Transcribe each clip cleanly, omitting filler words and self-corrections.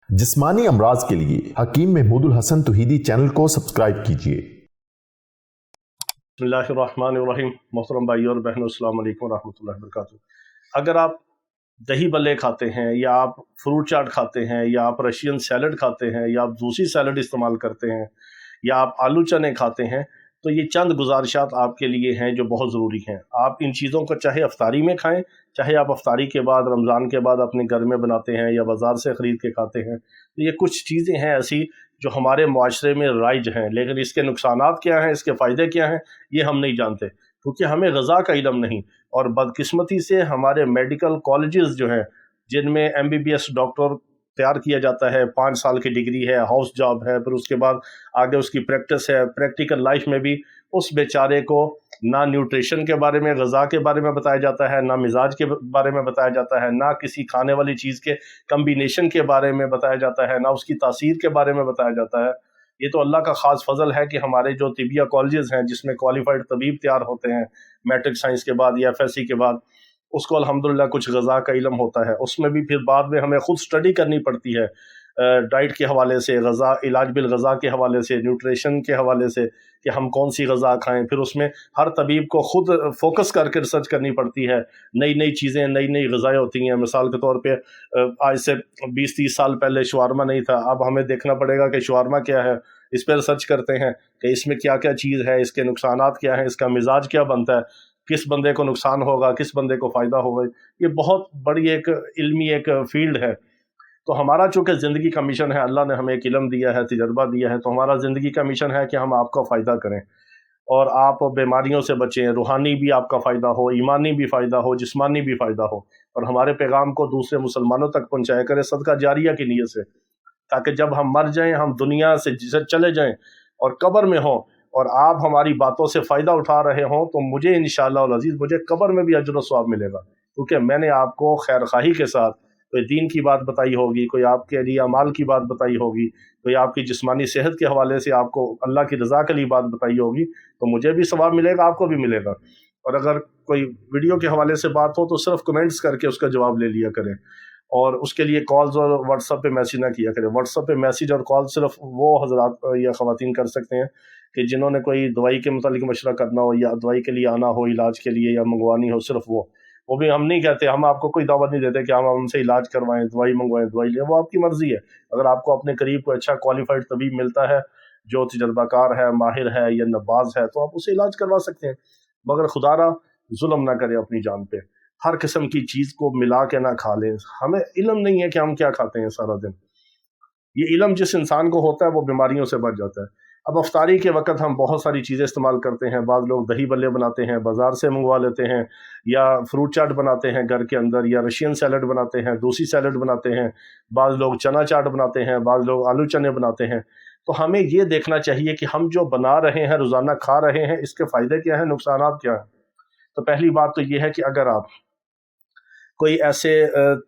जिस्मानी अमराज के लिए हकीम महमूदुल हसन तौहीदी चैनल को सब्सक्राइब कीजिए। बिस्मिल्लाहिर्रहमानिर्रहीम। मोहतरम भाई और बहनों, अस्सलाम वालेकुम रहमतुल्लाहि व बरकातुहू। अगर आप दही बल्ले खाते हैं या आप फ्रूट चाट खाते हैं या आप रशियन सैलड खाते हैं या आप दूसरी सैलड इस्तेमाल करते हैं या आप आलू चने खाते हैं, तो ये चंद गुजारिशात आपके लिए हैं जो बहुत ज़रूरी हैं। आप इन चीज़ों को चाहे अफ्तारी में खाएं, चाहे आप अफ्तारी के बाद, रमज़ान के बाद अपने घर में बनाते हैं या बाज़ार से ख़रीद के खाते हैं, तो ये कुछ चीज़ें हैं ऐसी जो हमारे मुआशरे में राइज हैं, लेकिन इसके नुकसानात क्या हैं, इसके फ़ायदे क्या हैं, ये हम नहीं जानते, क्योंकि हमें ग़ज़ा का इल्म नहीं। और बदकिस्मती से हमारे मेडिकल कॉलेजेस जो हैं, जिनमें MBBS डॉक्टर तैयार किया जाता है, 5 साल की डिग्री है, हाउस जॉब है, फिर उसके बाद आगे उसकी प्रैक्टिस है, प्रैक्टिकल लाइफ में भी उस बेचारे को ना न्यूट्रिशन के बारे में, ग़ज़ा के बारे में बताया जाता है, ना मिजाज के बारे में बताया जाता है, ना किसी खाने वाली चीज़ के कम्बिनेशन के बारे में बताया जाता है, ना उसकी तासीर के बारे में बताया जाता है। ये तो अल्लाह का ख़ास फजल है कि हमारे जो तिबिया कॉलेजेस हैं, जिसमें क्वालिफाइड तबीब तैयार होते हैं मैट्रिक साइंस के बाद या FSC के बाद, उसको अल्हम्दुलिल्लाह कुछ ग़ज़ा का इल्म होता है। उसमें भी फिर बाद में हमें ख़ुद स्टडी करनी पड़ती है, डाइट के हवाले से, ग़ज़ा, इलाज बिल ग़ज़ा के हवाले से, न्यूट्रिशन के हवाले से कि हम कौन सी ग़ज़ा खाएं। फिर उसमें हर तबीब को ख़ुद फोकस करके रिसर्च करनी पड़ती है। नई नई चीज़ें, नई नई ग़ज़ाएँ होती हैं। मिसाल के तौर पे आज से 20-30 साल पहले शवारमा नहीं था, अब हमें देखना पड़ेगा कि शवारमा क्या है। इस पर रिसर्च करते हैं कि इसमें क्या क्या चीज़ है, इसके नुकसानात क्या हैं, इसका मिजाज क्या बनता है, किस बंदे को नुकसान होगा, किस बंदे को फ़ायदा होगा। ये बहुत बड़ी एक इल्मी एक फ़ील्ड है। तो हमारा चूँकि ज़िंदगी का मिशन है, अल्लाह ने हमें एक इल्म दिया है, तजर्बा दिया है, तो हमारा ज़िंदगी का मिशन है कि हम आपका फ़ायदा करें और आप बीमारियों से बचें, रूहानी भी आपका फ़ायदा हो, ईमानी भी फ़ायदा हो, जिस्मानी भी फ़ायदा हो, और हमारे पैगाम को दूसरे मुसलमानों तक पहुँचाया करें सदका जारिया की नीयत से, ताकि जब हम मर जाएँ, हम दुनिया से चले जाएँ और कब्र में हों और आप हमारी बातों से फ़ायदा उठा रहे हों, तो मुझे इंशाअल्लाह अज़ीज़ मुझे कब्र में भी अजर व सवाब मिलेगा, क्योंकि मैंने आपको खैर खाही के साथ कोई दीन की बात बताई होगी, कोई आपके लिए अमाल की बात बताई होगी, कोई आपकी जिस्मानी सेहत के हवाले से आपको अल्लाह की रज़ा के लिए बात बताई होगी, तो मुझे भी सवाब मिलेगा, आपको भी मिलेगा। और अगर कोई वीडियो के हवाले से बात हो तो सिर्फ कमेंट्स करके उसका जवाब ले लिया करें, और उसके लिए कॉल्स और व्हाट्सएप पे मैसेज ना किया करें। व्हाट्सएप पे मैसेज और कॉल सिर्फ वो हजरात या ख़वातीन कर सकते हैं कि जिन्होंने कोई दवाई के मुतालिक मशवरा करना हो या दवाई के लिए आना हो, इलाज के लिए या मंगवानी हो, सिर्फ वो भी हम नहीं कहते, हम आपको कोई दावत नहीं देते कि हम उनसे इलाज करवाएं, दवाई मंगवाएं, दवाई लें, वो आपकी मर्ज़ी है। अगर आपको अपने करीब कोई अच्छा क्वालिफाइड तबीब मिलता है जो तजर्बाकार है, माहिर है या नबाज है, तो आप उसे इलाज करवा सकते हैं, मगर खुदारा जुल्म ना करें अपनी जान पे। हर किस्म की चीज़ को मिला के ना खा लें। हमें इल्म नहीं है कि हम क्या खाते हैं सारा दिन। ये इल्म जिस इंसान को होता है वो बीमारियों से बच जाता है। अब अफ्तारी के वक़्त हम बहुत सारी चीज़ें इस्तेमाल करते हैं। बाद लोग दही बल्ले बनाते हैं, बाज़ार से मंगवा लेते हैं, या फ्रूट चाट बनाते हैं घर के अंदर, या रशियन सैलड बनाते हैं, दूसरी सैलड बनाते हैं, बाद लोग चना चाट बनाते हैं, बाद लोग आलू चने बनाते हैं। तो हमें ये देखना चाहिए कि हम जो बना रहे हैं, रोज़ाना खा रहे हैं, इसके फ़ायदे क्या हैं, नुकसानात क्या हैं। तो पहली बात तो ये है कि अगर आप कोई ऐसे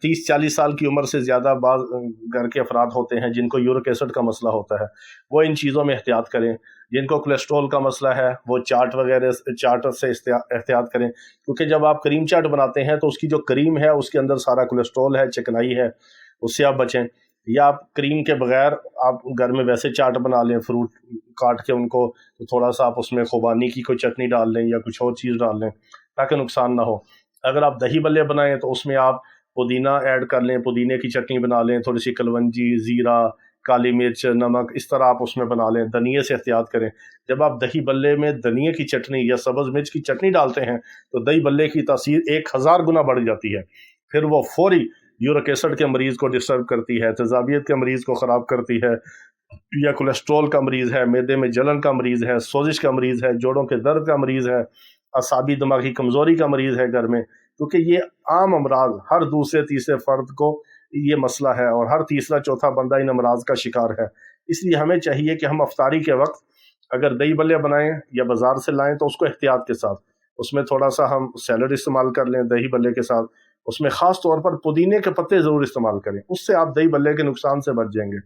30-40 साल की उम्र से ज़्यादा बाद घर के अफराद होते हैं जिनको यूरिक एसिड का मसला होता है, वो इन चीज़ों में एहतियात करें। जिनको कोलेस्ट्रॉल का मसला है वो चाट वगैरह चाट से एहतियात करें, क्योंकि जब आप करीम चाट बनाते हैं तो उसकी जो करीम है उसके अंदर सारा कोलेस्ट्रॉल है, चिकनाई है, उससे आप बचें। या आप क्रीम के बगैर आप घर में वैसे चाट बना लें, फ्रूट काट के उनको, तो थोड़ा सा आप उसमें खुबानी की कोई चटनी डाल लें या कुछ और चीज़ डाल लें ताकि नुकसान ना हो। अगर आप दही बल्ले बनाएं तो उसमें आप पुदीना ऐड कर लें, पुदीने की चटनी बना लें, थोड़ी सी कलवंजी, ज़ीरा, काली मिर्च, नमक, इस तरह आप उसमें बना लें। धनिए से एहतियात करें। जब आप दही बल्ले में धनिए की चटनी या सब्ज़ मिर्च की चटनी डालते हैं तो दही बल्ले की तासीर 1000 गुना बढ़ जाती है। फिर वो फौरी यूरिक एसिड के मरीज़ को डिस्टर्ब करती है, तेज़ाबियत के मरीज़ को ख़राब करती है, या कोलेस्ट्रॉल का मरीज़ है, मैदे में जलन का मरीज़ है, सोजिश का मरीज़ है, जोड़ों के दर्द का मरीज़ है, असाबी दिमागी कमज़ोरी का मरीज़ है घर में, क्योंकि ये आम अमराज हर दूसरे तीसरे फ़र्द को ये मसला है और हर तीसरा चौथा बंदा इन अमराज का शिकार है। इसलिए हमें चाहिए कि हम अफ्तारी के वक्त अगर दही बल्ले बनाएं या बाज़ार से लाएं तो उसको एहतियात के साथ, उसमें थोड़ा सा हम सैलड इस्तेमाल कर लें दही बल्ले के साथ, उसमें ख़ास तौर पर पुदीने के पत्ते ज़रूर इस्तेमाल करें, उससे आप दही बल्ले के नुकसान से बच जाएंगे।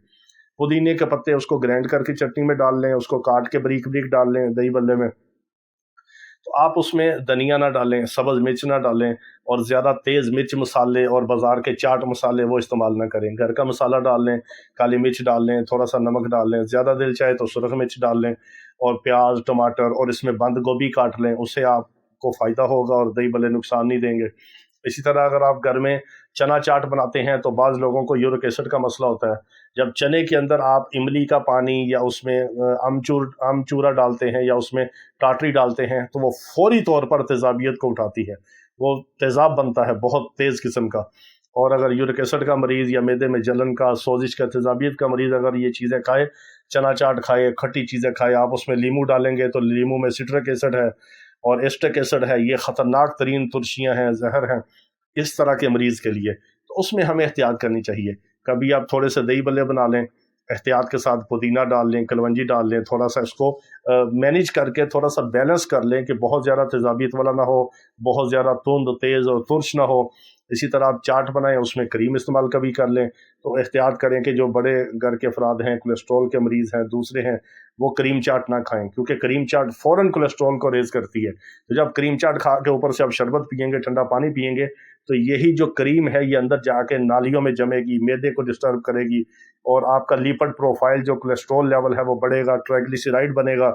पुदीने के पत्ते उसको ग्राइंड करके चटनी में डाल लें, उसको काट के बारीक बारीक डाल लें दही बल्ले में, تو آپ اس میں دھنیا نہ ڈالیں، سبز مرچ نہ ڈالیں، اور زیادہ تیز مرچ مسالے اور بازار کے چاٹ مسالے وہ استعمال نہ کریں۔ گھر کا مسالہ ڈال لیں، کالی مرچ ڈال لیں، تھوڑا سا نمک ڈال لیں، زیادہ دل چاہے تو سرخ مرچ ڈال لیں، اور پیاز، ٹماٹر، اور اس میں بند گوبھی کاٹ لیں، اس سے آپ کو فائدہ ہوگا اور دہی بلے نقصان نہیں دیں گے۔ اسی طرح اگر آپ گھر میں چنا چاٹ بناتے ہیں تو بعض لوگوں کو یورک ایسڈ کا مسئلہ ہوتا ہے۔ جب چنے کے اندر آپ املی کا پانی یا اس میں آم چورا ڈالتے ہیں یا اس میں ٹاٹری ڈالتے ہیں تو وہ فوری طور پر تیزابیت کو اٹھاتی ہے، وہ تیزاب بنتا ہے بہت تیز قسم کا۔ اور اگر یورک ایسڈ کا مریض یا معدے میں جلن کا، سوزش کا، تیزابیت کا مریض اگر یہ چیزیں کھائے، چنا چاٹ کھائے، کھٹی چیزیں کھائے، آپ اس میں لیمو ڈالیں گے تو لیمو میں سٹرک ایسڈ ہے اور ایسٹک ایسڈ ہے، یہ خطرناک ترین ترشیاں ہیں، زہر ہیں اس طرح کے مریض کے لیے، تو اس میں ہمیں احتیاط کرنی چاہیے۔ کبھی آپ تھوڑے سے دہی بلے بنا لیں، احتیاط کے ساتھ پودینہ ڈال لیں، کلونجی ڈال لیں، تھوڑا سا اس کو مینیج کر کے تھوڑا سا بیلنس کر لیں کہ بہت زیادہ تیزابیت والا نہ ہو، بہت زیادہ تند، تیز اور ترش نہ ہو۔ اسی طرح آپ چاٹ بنائیں، اس میں کریم استعمال کبھی کر لیں، تو احتیاط کریں کہ جو بڑے گھر کے افراد ہیں، کولیسٹرول کے مریض ہیں، دوسرے ہیں، وہ کریم چاٹ نہ کھائیں، کیونکہ کریم چاٹ فوراً کولیسٹرول کو ریز کرتی ہے۔ تو جب کریم چاٹ کھا کے اوپر سے آپ شربت پئیں گے، ٹھنڈا پانی پئیں گے، تو یہی جو کریم ہے یہ اندر جا کے نالیوں میں جمے گی، معدے کو ڈسٹرب کرے گی، اور آپ کا لیپڈ پروفائل جو کولیسٹرول لیول ہے وہ بڑھے گا، ٹرائیگلیسیرائڈ بنے گا،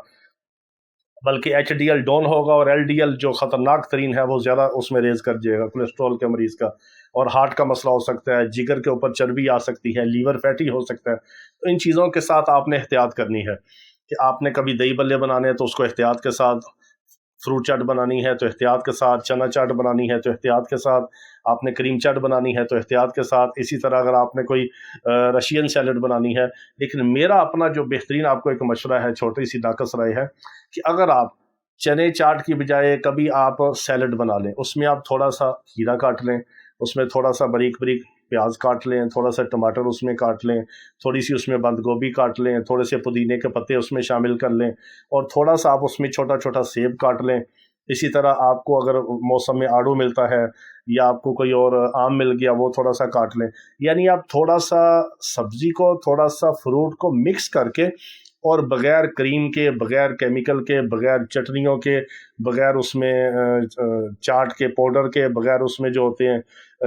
بلکہ ایچ ڈی ایل ڈاؤن ہوگا، اور ایل ڈی ایل جو خطرناک ترین ہے وہ زیادہ اس میں ریز کر جائے گا کولیسٹرول کے مریض کا، اور ہارٹ کا مسئلہ ہو سکتا ہے، جگر کے اوپر چربی آ سکتی ہے، لیور فیٹی ہو سکتا ہے۔ تو ان چیزوں کے ساتھ آپ نے احتیاط کرنی ہے کہ آپ نے کبھی دہی بلے بنانے ہیں تو اس کو احتیاط کے ساتھ، فروٹ چاٹ بنانی ہے تو احتیاط کے ساتھ، چنا چاٹ بنانی ہے تو احتیاط کے ساتھ، آپ نے کریم چاٹ بنانی ہے تو احتیاط کے ساتھ، اسی طرح اگر آپ نے کوئی رشین سیلڈ بنانی ہے۔ لیکن میرا اپنا جو بہترین آپ کو ایک مشورہ ہے، چھوٹی سی ناقص رائے ہے، کہ اگر آپ چنے چاٹ کی بجائے کبھی آپ سیلڈ بنا لیں، اس میں آپ تھوڑا سا کھیرا کاٹ لیں، اس میں تھوڑا سا باریک باریک پیاز کاٹ لیں، تھوڑا سا ٹماٹر اس میں کاٹ لیں، تھوڑی سی اس میں بند گوبھی کاٹ لیں، تھوڑے سے پودینے کے پتے اس میں شامل کر لیں، اور تھوڑا سا آپ اس میں چھوٹا چھوٹا سیب کاٹ لیں۔ اسی طرح آپ کو اگر موسم میں آڑو ملتا ہے یا آپ کو کوئی اور آم مل گیا، وہ تھوڑا سا کاٹ لیں۔ یعنی آپ تھوڑا سا سبزی کو، تھوڑا سا فروٹ کو مکس کر کے، اور بغیر کریم کے، بغیر کیمیکل کے، بغیر چٹنیوں کے، بغیر اس میں چاٹ کے پاؤڈر کے، بغیر اس میں جو ہوتے ہیں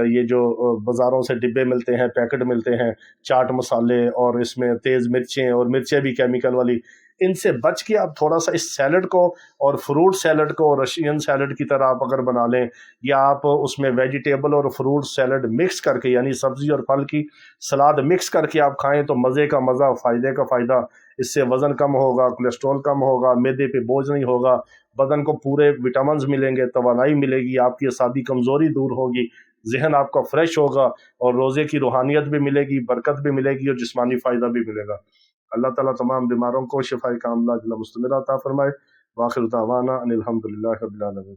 یہ جو بازاروں سے ڈبے ملتے ہیں، پیکٹ ملتے ہیں چاٹ مسالے، اور اس میں تیز مرچیں، اور مرچیں بھی کیمیکل والی، ان سے بچ کے آپ تھوڑا سا اس سیلڈ کو، اور فروٹ سیلڈ کو رشین سیلڈ کی طرح آپ اگر بنا لیں، یا آپ اس میں ویجیٹیبل اور فروٹ سیلڈ مکس کر کے، یعنی سبزی اور پھل کی سلاد مکس کر کے آپ کھائیں، تو مزے کا مزہ، فائدے کا فائدہ۔ اس سے وزن کم ہوگا، کولیسٹرول کم ہوگا، معدے پہ بوجھ نہیں ہوگا، بدن کو پورے وٹامنز ملیں گے، توانائی ملے گی، آپ کی اعصابی کمزوری دور ہوگی، ذہن آپ کا فریش ہوگا، اور روزے کی روحانیت بھی ملے گی، برکت بھی ملے گی، اور جسمانی فائدہ بھی ملے گا۔ اللہ تعالیٰ تمام بیماروں کو شفائے کاملہ عاجلہ مستمرہ عطا فرمائے۔ وآخر دعوانا ان الحمد للہ رب العالمین۔